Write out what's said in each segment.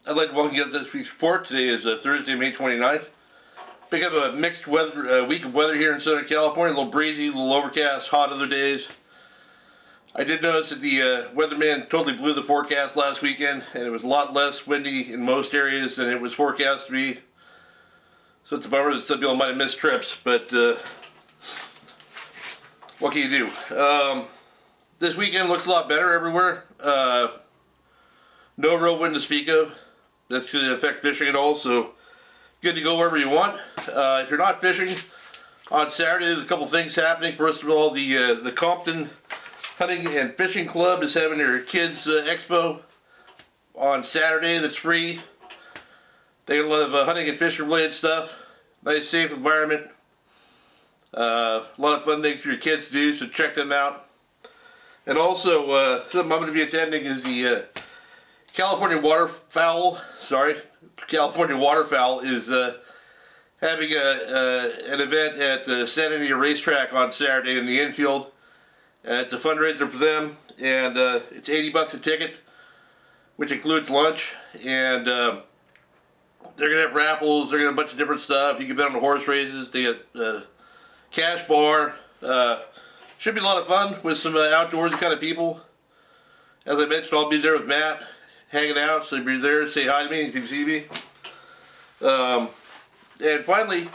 I'd like to welcome you to this week's report. Today is Thursday, May 29th. Pick up a mixed weather week of weather here in Southern California. A little breezy, a little overcast, hot other days. I did notice that the weatherman totally blew the forecast last weekend, and it was a lot less windy in most areas than it was forecast to be. So it's a bummer that some people might have missed trips, but what can you do? This weekend looks a lot better everywhere. No real wind to speak of. That's going to affect fishing at all, so good to go wherever you want. If you're not fishing, on Saturday there's a couple things happening. First of all, the Compton Hunting and Fishing Club is having their kids expo on Saturday that's free. They got a lot of hunting and fishing related stuff. Nice safe environment. A lot of fun things for your kids to do, so check them out. And also, something I'm going to be attending is the California Waterfowl is having an event at the Santa Anita Racetrack on Saturday in the infield. It's a fundraiser for them, and it's $80 a ticket, which includes lunch. And they're gonna have raffles. They're gonna have a bunch of different stuff. You can bet on the horse races. They got cash bar. Should be a lot of fun with some outdoorsy kind of people. As I mentioned, I'll be there with Matt, hanging out. So if you're there, say hi to me if you see me. And finally,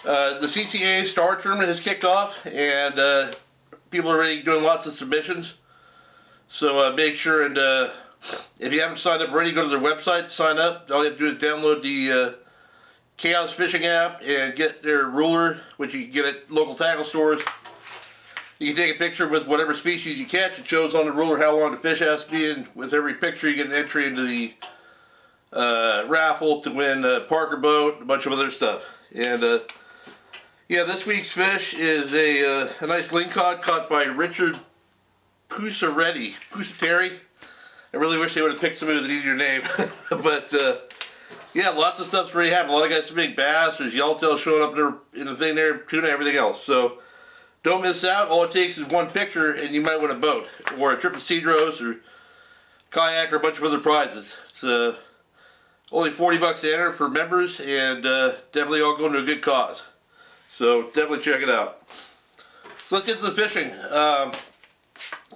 the CCA Star tournament has kicked off, and people are already doing lots of submissions. So make sure and if you haven't signed up already, go to their website, sign up. All you have to do is download the Chaos Fishing app and get their ruler, which you can get at local tackle stores. You can take a picture with whatever species you catch. It shows on the ruler how long the fish has to be, and with every picture you get an entry into the raffle to win a Parker boat, a bunch of other stuff. And yeah, this week's fish is a nice lingcod caught by Richard Pusateri. I really wish they would have picked somebody with an easier name. But yeah, lots of stuff's already happened. A lot of guys some big bass. There's yellowtail showing up there in the thing there, tuna, everything else. So don't miss out. All it takes is one picture and you might win a boat, or a trip to Cedros, or kayak, or a bunch of other prizes. It's only $40 to enter for members, and definitely all going to a good cause. So definitely check it out. So let's get to the fishing.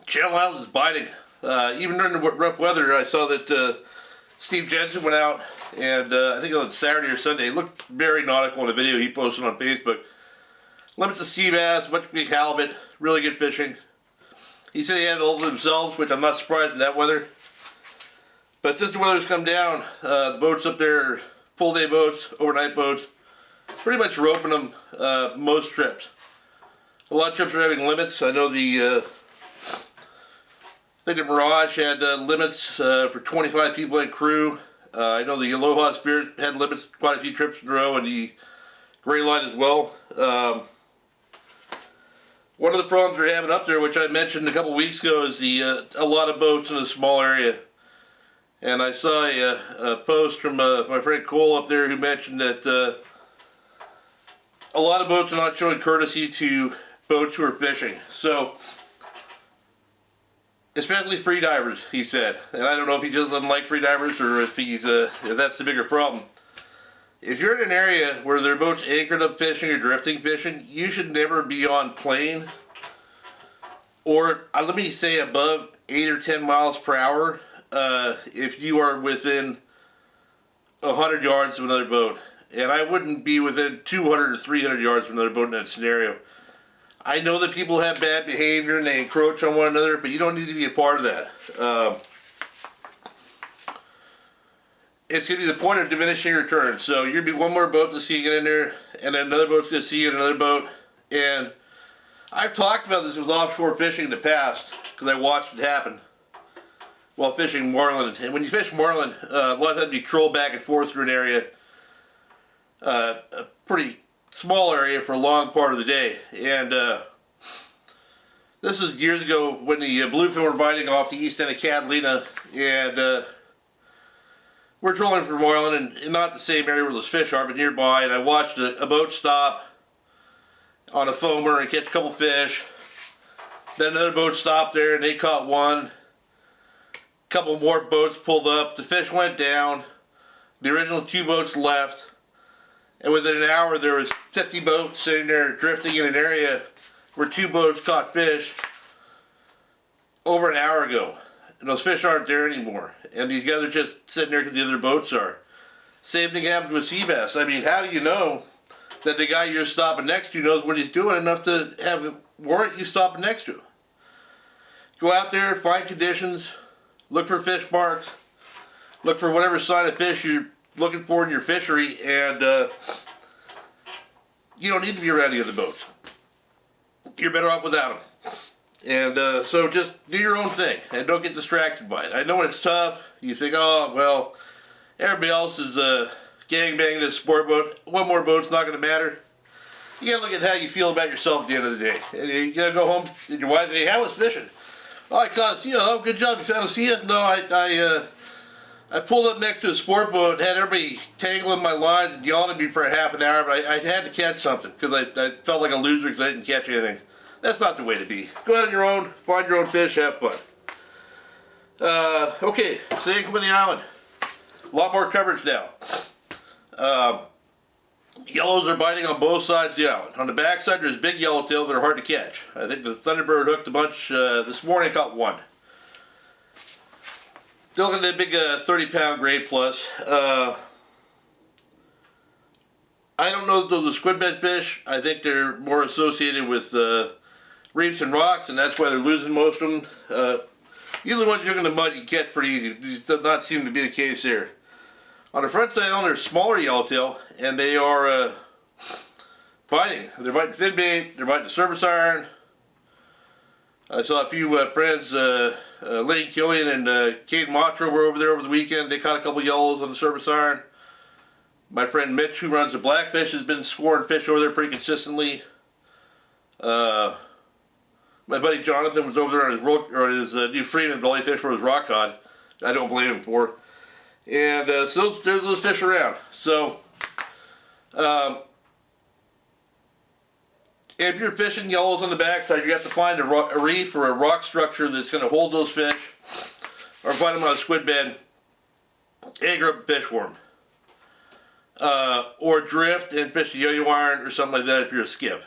Channel Island is biting. Even during the rough weather, I saw that Steve Jensen went out, and I think on Saturday or Sunday, it looked very nautical in a video he posted on Facebook. Limits of seabass, a bunch of big halibut, really good fishing. He said he had it all to themselves, which I'm not surprised in that weather. But since the weather's come down, the boats up there are full day boats, overnight boats. Pretty much roping them most trips. A lot of trips are having limits. I know I think the Mirage had limits for 25 people and crew. I know the Aloha Spirit had limits quite a few trips in a row, and the Gray Line as well. One of the problems we're having up there, which I mentioned a couple weeks ago, is a lot of boats in a small area. And I saw a post from my friend Cole up there who mentioned that a lot of boats are not showing courtesy to boats who are fishing. So, especially free divers, he said. And I don't know if he just doesn't like free divers, or if if that's the bigger problem. If you're in an area where there are boats anchored up fishing or drifting fishing, you should never be on plane, or let me say above 8 or 10 miles per hour if you are within 100 yards of another boat. And I wouldn't be within 200 or 300 yards from another boat in that scenario. I know that people have bad behavior and they encroach on one another, but you don't need to be a part of that. It's going to be the point of diminishing returns. So you're going to be one more boat to see you get in there, and then another boat's going to see you in another boat. And I've talked about this with offshore fishing in the past, because I watched it happen while fishing marlin. And when you fish marlin, a lot of times you troll back and forth through an area, a pretty small area for a long part of the day. And this was years ago when the bluefin were biting off the east end of Catalina, and we're trolling for marlin, and not the same area where those fish are, but nearby. And I watched a boat stop on a foamer and catch a couple fish. Then another boat stopped there and they caught one. couple more boats pulled up. The fish went down. The original 2 boats left. And within an hour there was 50 boats sitting there drifting in an area where 2 boats caught fish over an hour ago. And those fish aren't there anymore. And these guys are just sitting there because the other boats are. Same thing happens with seabass. I mean, how do you know that the guy you're stopping next to knows what he's doing enough to have a warrant you stopping next to? Go out there, find conditions, look for fish marks, look for whatever sign of fish you're looking for in your fishery, and you don't need to be around the other boats. You're better off without them. And so just do your own thing and don't get distracted by it. I know it's tough. You think, oh, well, everybody else is gangbanging this sport boat. One more boat's not going to matter. You got to look at how you feel about yourself at the end of the day. And you got to go home and your wife say, hey, how was fishing? Oh, I caught a sea. Oh, good job. You found a sea? No, I pulled up next to a sport boat, had everybody tangling my lines and yelling at me for a half an hour, but I had to catch something because I felt like a loser because I didn't catch anything. That's not the way to be. Go out on your own, find your own fish, have fun. Okay, San Clemente Island. A lot more coverage now. Yellows are biting on both sides of the island. On the backside, there's big yellowtails that are hard to catch. I think the Thunderbird hooked a bunch this morning, caught one. Still looking at a big 30-pound grade plus. I don't know if those are squid bed fish. I think they're more associated with reefs and rocks, and that's why they're losing most of them. Usually once you're in the mud, you catch pretty easy. This does not seem to be the case here. On the front side, there's smaller yellowtail, and they are biting. They're biting fin bait, they're biting the service iron. I saw a few friends, Lenny Killian and Cade Matra were over there over the weekend. They caught a couple yellows on the service iron. My friend Mitch, who runs the Blackfish, has been scoring fish over there pretty consistently. My buddy Jonathan was over there on his new Freeman belly fish for his rock cod. I don't blame him for. And so there's those fish around. So if you're fishing yellows on the backside, you have to find a reef or a rock structure that's going to hold those fish, or find them on a squid bed, anchor up a fish for them. Or drift and fish a yo-yo iron or something like that if you're a skip.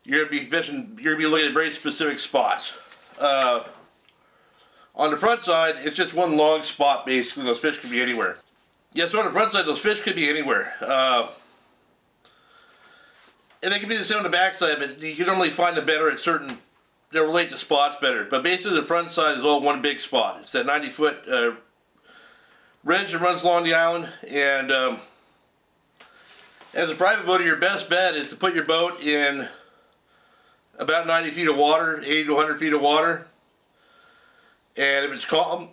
You're going to be fishing, you're going to be looking at very specific spots. On the front side, it's just one long spot basically. Those fish can be anywhere. Yeah, so on the front side, those fish could be anywhere. And they can be the same on the back side, but you can normally find them better at certain, they relate to spots better. But basically the front side is all one big spot. It's that 90-foot ridge that runs along the island. And as a private boater, your best bet is to put your boat in about 90 feet of water, 80 to 100 feet of water. And if it's calm,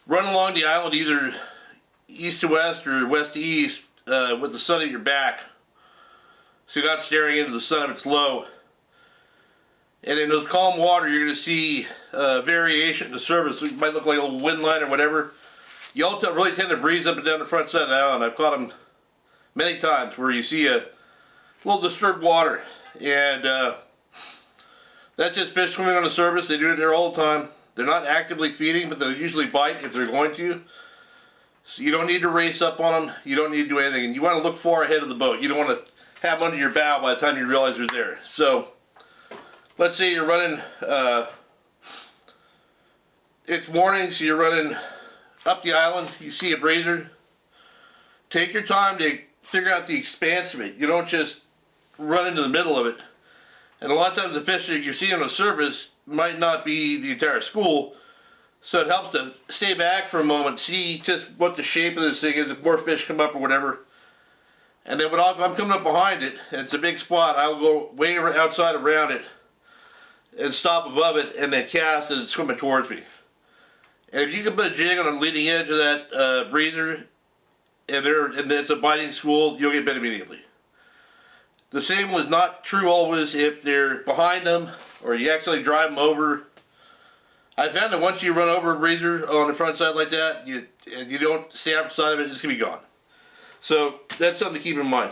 run along the island either east to west or west to east with the sun at your back, so you're not staring into the sun if it's low. And in those calm water, you're going to see variation in the surface. It might look like a little wind line or whatever. Yellowtail really tend to breeze up and down the front side of the island. I've caught them many times where you see a little disturbed water, and that's just fish swimming on the surface. They do it there all the time. They're not actively feeding, but they'll usually bite if they're going to. So you don't need to race up on them. You don't need to do anything. And you want to look far ahead of the boat. You don't want to have them under your bow by the time you realize they're there. So let's say you're running, it's morning, so you're running up the island. You see a braiser. Take your time to figure out the expanse of it. You don't just run into the middle of it. And a lot of times the fish that you're seeing on the surface might not be the entire school, so it helps to stay back for a moment, see just what the shape of this thing is, if more fish come up or whatever. And then when I'm coming up behind it, and it's a big spot, I'll go way outside around it and stop above it and then cast and it's swimming towards me. And if you can put a jig on the leading edge of that breather and it's a biting school, you'll get bit immediately. The same was not true always if they're behind them or you accidentally drive them over. I found that once you run over a breezer on the front side like that, and you don't stay outside of it, it's going to be gone. So that's something to keep in mind.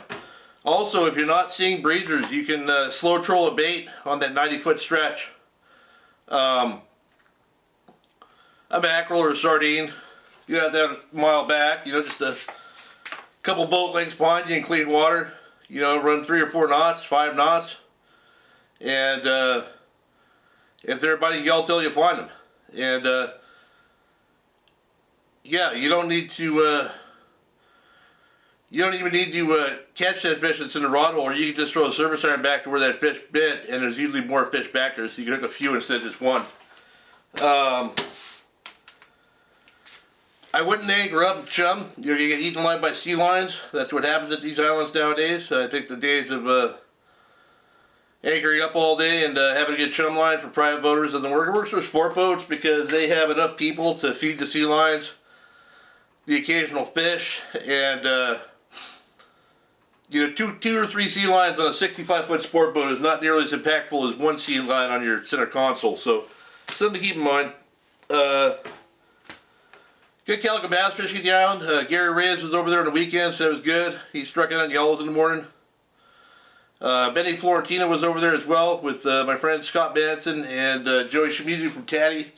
Also, if you're not seeing breezers, you can slow troll a bait on that 90-foot stretch A mackerel or a sardine, you don't have to have a mile back, just a couple boat lengths behind you in clean water. Run 3 or 4 knots, 5 knots, and if they're biting yellowtail, you'll find them. And yeah, you don't need to. You don't even need to catch that fish that's in the rod hole, or you can just throw a service iron back to where that fish bit, and there's usually more fish back there, so you can hook a few instead of just one. I wouldn't anchor up and chum. You're going to get eaten alive by sea lions. That's what happens at these islands nowadays. I think the days of anchoring up all day and having a good chum line for private boaters doesn't work. It works for sport boats because they have enough people to feed the sea lions, the occasional fish, and two or three sea lions on a 65-foot sport boat is not nearly as impactful as one sea lion on your center console. So something to keep in mind. Good calico bass fishing at the island. Gary Reyes was over there on the weekend, so it was good. He struck it on yellows in the morning. Benny Florentina was over there as well with my friend Scott Manson and Joey Shimizu from Taddy.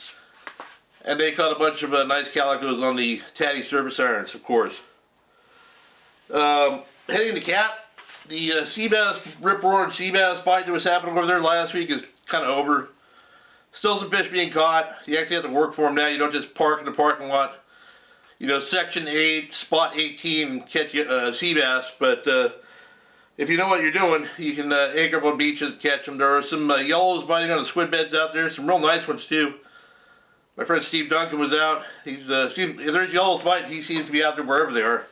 And they caught a bunch of nice calicos on the Taddy service irons, of course. Heading to Cat, the seabass, rip-roaring seabass bite that was happening over there last week is kind of over. Still some fish being caught. You actually have to work for them now. You don't just park in the parking lot. Section 8, spot 18, catch sea bass, but if you know what you're doing, you can anchor up on beaches and catch them. There are some yellows biting on the squid beds out there, some real nice ones too. My friend Steve Duncan was out. If there's yellows biting, he seems to be out there wherever they are.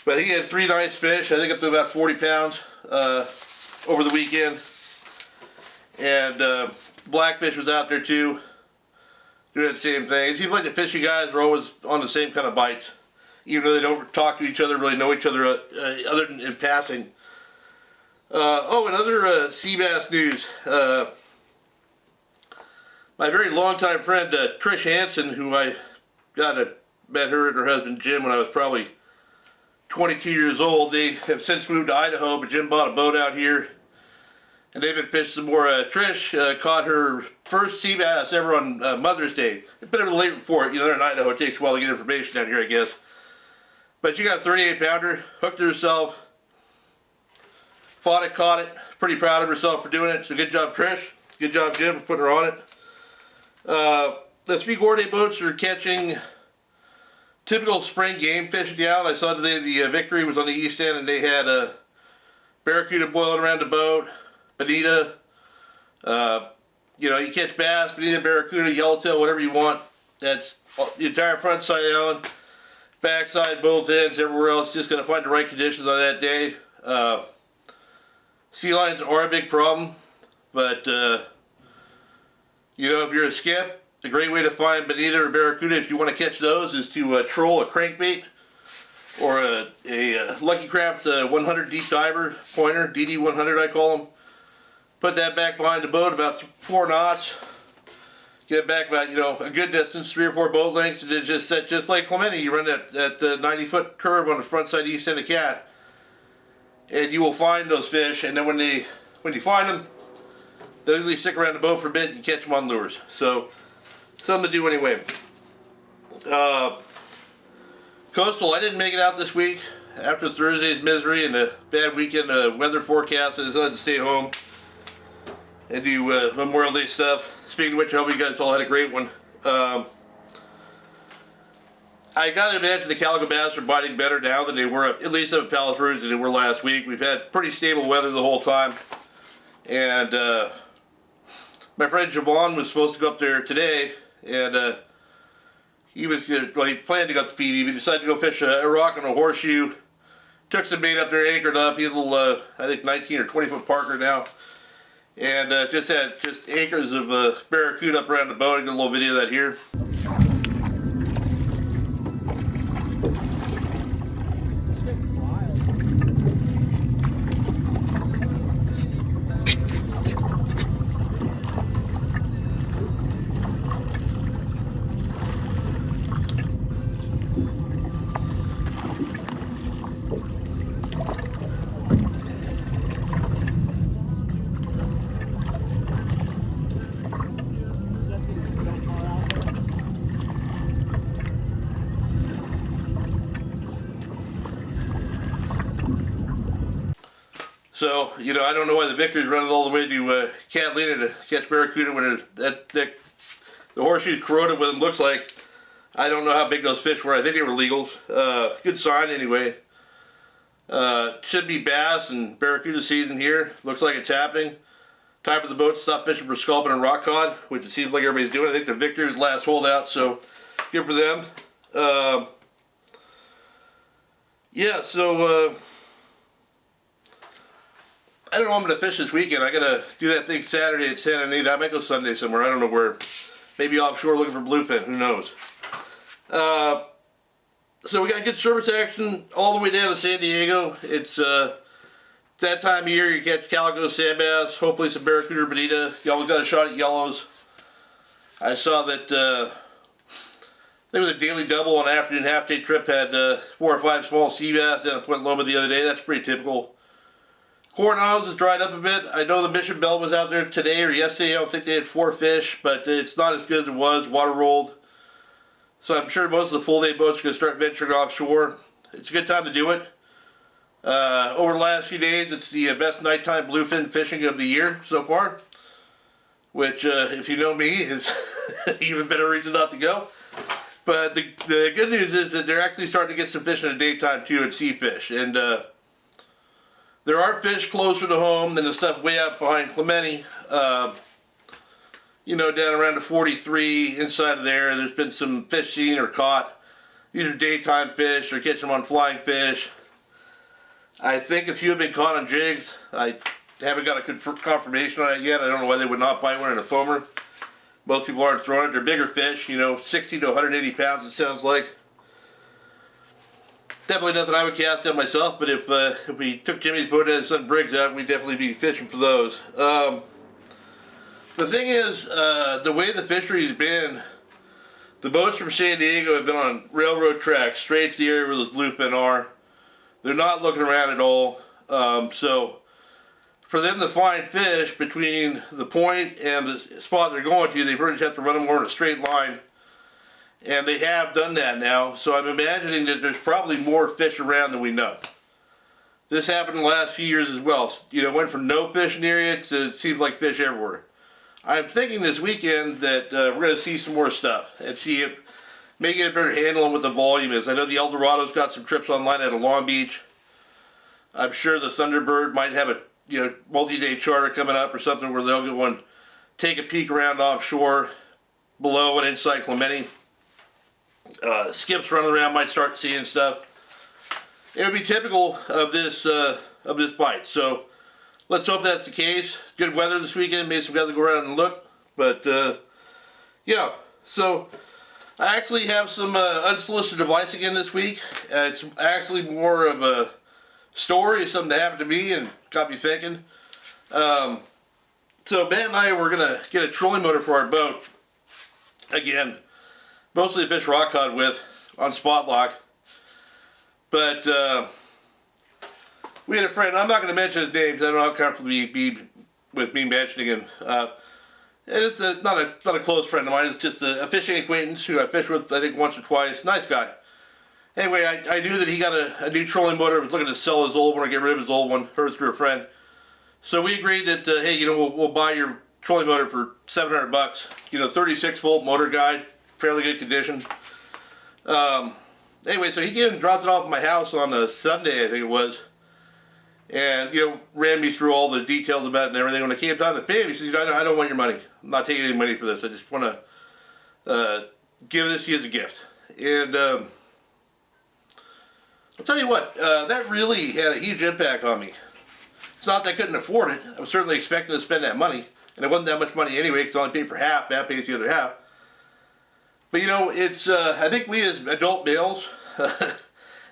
But he had 3 nice fish, I think up to about 40 pounds over the weekend. And Blackfish was out there too, doing the same thing. It seems like the fishing guys are always on the same kind of bites, even though they don't talk to each other, really know each other other than in passing. And other sea bass news. My very longtime friend Trish Hansen, who I met her and her husband Jim when I was probably 22 years old. They have since moved to Idaho, but Jim bought a boat out here. And they've been fishing some more. Trish caught her first sea bass ever on Mother's Day. A bit of a late report. They're in Idaho. It takes a while to get information down here, I guess. But she got a 38-pounder, hooked herself, fought it, caught it. Pretty proud of herself for doing it. So good job, Trish. Good job, Jim, for putting her on it. The 3 Gorday boats are catching typical spring game fish at the island. I saw today the Victory was on the east end, and they had a barracuda boiling around the boat. Bonita, you catch bass, bonita, barracuda, yellowtail, whatever you want. That's the entire front side of the island, back side, both ends, everywhere else. Just got to find the right conditions on that day. Sea lions are a big problem, but if you're a skip, a great way to find bonita or barracuda if you want to catch those is to troll a crankbait or a Lucky Craft 100 deep diver pointer, DD100 I call them. Put that back behind the boat about 4 knots. Get back about, a good distance, 3 or 4 boat lengths, and then just set just like Clemente. You run that 90-foot curve on the front side east end of Cat, and you will find those fish. And then when you find them, they'll usually stick around the boat for a bit and catch them on lures. So something to do anyway. Coastal, I didn't make it out this week after Thursday's misery and a bad weekend weather forecast. I decided to stay home and do Memorial Day stuff. Speaking of which, I hope you guys all had a great one. I gotta imagine the calico bass are biting better now than they were, at least up at Palos Verdes, than they were last week. We've had pretty stable weather the whole time. And my friend Javon was supposed to go up there today, and he planned to go up to PB, but he decided to go fish a rock on a horseshoe. Took some bait up there, anchored up. He's a little, I think 19 or 20-foot Parker now. And just had acres of barracuda up around the boat. I got a little video of that here. So, you know, I don't know why the Victor's running all the way to Catalina to catch barracuda when the horseshoe's corroded with them. Looks like, I don't know how big those fish were. I think they were legals. Good sign anyway. Should be bass and barracuda season here. Looks like it's happening. Time for the boat to stop fishing for sculpin and rock cod, which it seems like everybody's doing. I think the Victor's last holdout, so good for them. Yeah, so I don't know. I'm gonna fish this weekend. I gotta do that thing Saturday at Santa Anita. I might go Sunday somewhere. I don't know where. Maybe offshore looking for bluefin. Who knows? So we got good service action all the way down to San Diego. It's that time of year you catch calico, sand bass, hopefully some barracuda or bonita. You always got a shot at yellows. I saw that I think it was a daily double on an afternoon half-day trip had 4 or 5 small sea bass down at Point Loma the other day. That's pretty typical. Coronados has dried up a bit. I know the Mission Bell was out there today or yesterday. I don't think they had 4 fish, but it's not as good as it was. Water rolled. So I'm sure most of the full day boats are going to start venturing offshore. It's a good time to do it. Over the last few days, it's the best nighttime bluefin fishing of the year so far. Which, if you know me, is even better reason not to go. But the good news is that they're actually starting to get some fish in the daytime too, and sea fish. And there are fish closer to home than the stuff way up behind Clemente. You know, down around the 43, inside of there, there's been some fish seen or caught. These are daytime fish. They're catching them on flying fish. I think a few have been caught on jigs. I haven't got a confirmation on it yet. I don't know why they would not bite one in a foamer. Most people aren't throwing it. They're bigger fish, you know, 60 to 180 pounds it sounds like. Definitely nothing I would cast out myself, but if we took Jimmy's boat and Son Briggs out, we'd definitely be fishing for those. The thing is, the way the fishery's been, the boats from San Diego have been on railroad tracks straight to the area where those bluefin are. They're not looking around at all. So for them to find fish between the point and the spot they're going to, they pretty much have to run them more in a straight line. And they have done that now. So I'm imagining that there's probably more fish around than we know. This happened in the last few years as well. You know, went from no fish in the area to it seems like fish everywhere. I'm thinking this weekend that we're going to see some more stuff and see if maybe get a better handle on what the volume is. I know the Eldorado's got some trips online out of Long Beach. I'm sure the Thunderbird might have a multi-day charter coming up or something where they'll go and take a peek around offshore, below and inside Clemente. Skips running around might start seeing stuff. It would be typical of this bite. So let's hope that's the case. Good weather this weekend. Made some guys go around and look. But yeah, so I actually have some unsolicited advice again this week. It's actually more of a story, something that happened to me and got me thinking. So Ben and I were gonna get a trolling motor for our boat. Again, mostly to fish rock cod with on spot lock. But we had a friend, I'm not going to mention his name because I don't know how comfortable he'd be with me mentioning him. And it's not a close friend of mine, it's just a fishing acquaintance who I fished with, I think, once or twice. Nice guy. Anyway, I knew that he got a new trolling motor, was looking to sell his old one or get rid of his old one, heard it through a friend. So we agreed that, hey, you know, we'll buy your trolling motor for $700. You know, 36 volt motor guide, fairly good condition. Anyway, so he came and dropped it off at my house on a Sunday, I think it was. And, you know, ran me through all the details about it and everything. When it came time to pay him, he said, I don't want your money. I'm not taking any money for this. I just want to give this to you as a gift. And I'll tell you what, that really had a huge impact on me. It's not that I couldn't afford it. I was certainly expecting to spend that money. And it wasn't that much money anyway, because I only paid for half. Matt pays the other half. But, you know, it's, I think we as adult males,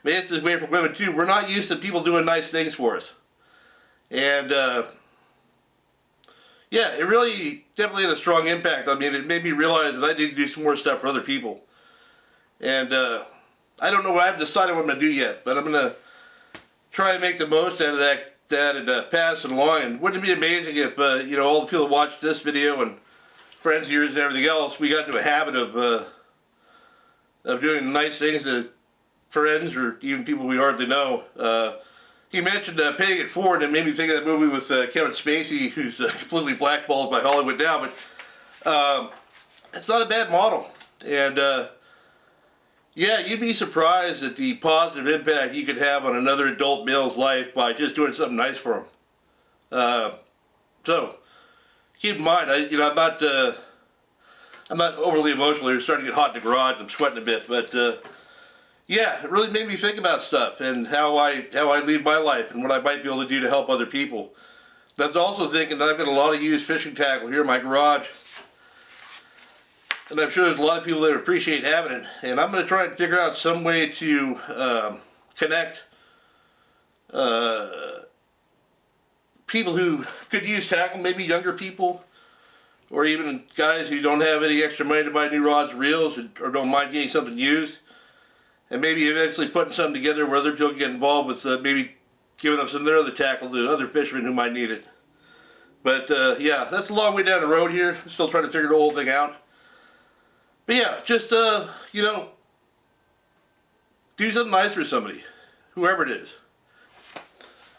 maybe it's this way for women too, we're not used to people doing nice things for us. And, yeah, it really definitely had a strong impact on me. And it made me realize that I need to do some more stuff for other people. And, I don't know what I've decided what I'm going to do yet, but I'm going to try and make the most out of that and pass it along. And wouldn't it be amazing if, you know, all the people that watch this video and friends of yours and everything else, we got into a habit of doing nice things to friends or even people we hardly know. he mentioned paying it forward, and it made me think of that movie with Kevin Spacey, who's completely blackballed by Hollywood now. But it's not a bad model, and yeah, you'd be surprised at the positive impact you could have on another adult male's life by just doing something nice for him. So keep in mind, I'm not overly emotional. It's starting to get hot in the garage. I'm sweating a bit, but yeah, it really made me think about stuff and how I lead my life and what I might be able to do to help other people. I was also thinking that I've got a lot of used fishing tackle here in my garage, and I'm sure there's a lot of people that appreciate having it. And I'm going to try and figure out some way to connect people who could use tackle, maybe younger people, or even guys who don't have any extra money to buy new rods and reels, or don't mind getting something used, and maybe eventually putting something together where other people can get involved with maybe giving up some of their other tackle to other fishermen who might need it. But yeah, that's a long way down the road here. I'm still trying to figure the whole thing out. But yeah, just you know, do something nice for somebody, whoever it is.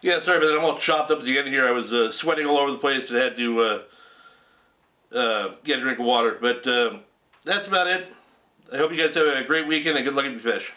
Yeah, sorry about that. I'm all chopped up at the end here. I was sweating all over the place and had to get a drink of water. But that's about it. I hope you guys have a great weekend and good luck at your fish.